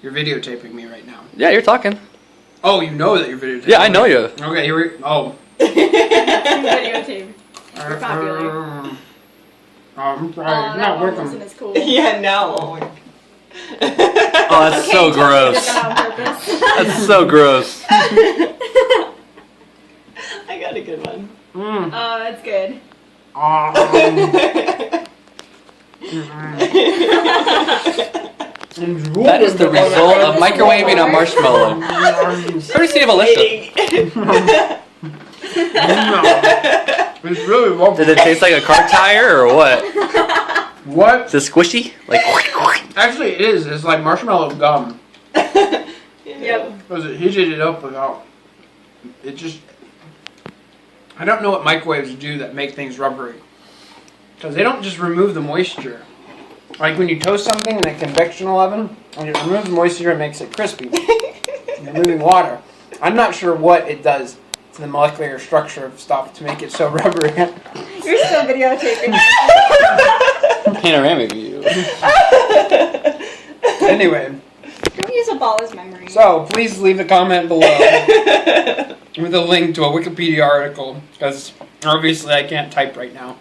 You're videotaping me right now. Yeah, you're talking. Oh, you know that you're videotaping. Yeah, I know you. Okay, here we. Oh. Videotape. You're popular. I'm sorry. That Not one with wasn't them. as cool. Yeah, no. Oh, that's so gross. Did that on purpose. That's so gross. I got a good one. Mm. Oh, that's good. That is the result of microwaving a marshmallow. Courtesy of Alicia. It's really lovely. Did it taste like a car tire or what? What? Is it squishy? Like. Actually, it is. It's like marshmallow gum. Yep. Because it heated it up without. It just. I don't know what microwaves do that make things rubbery. Because they don't just remove the moisture. Like when you toast something in a convectional oven, when it removes the moisture and makes it crispy. You're removing water. I'm not sure what it does to the molecular structure of stuff to make it so rubbery. You're still videotaping. Panoramic view. Anyway, Don't use a ball as memory. so please leave a comment below with a link to a Wikipedia article, because obviously I can't type right now.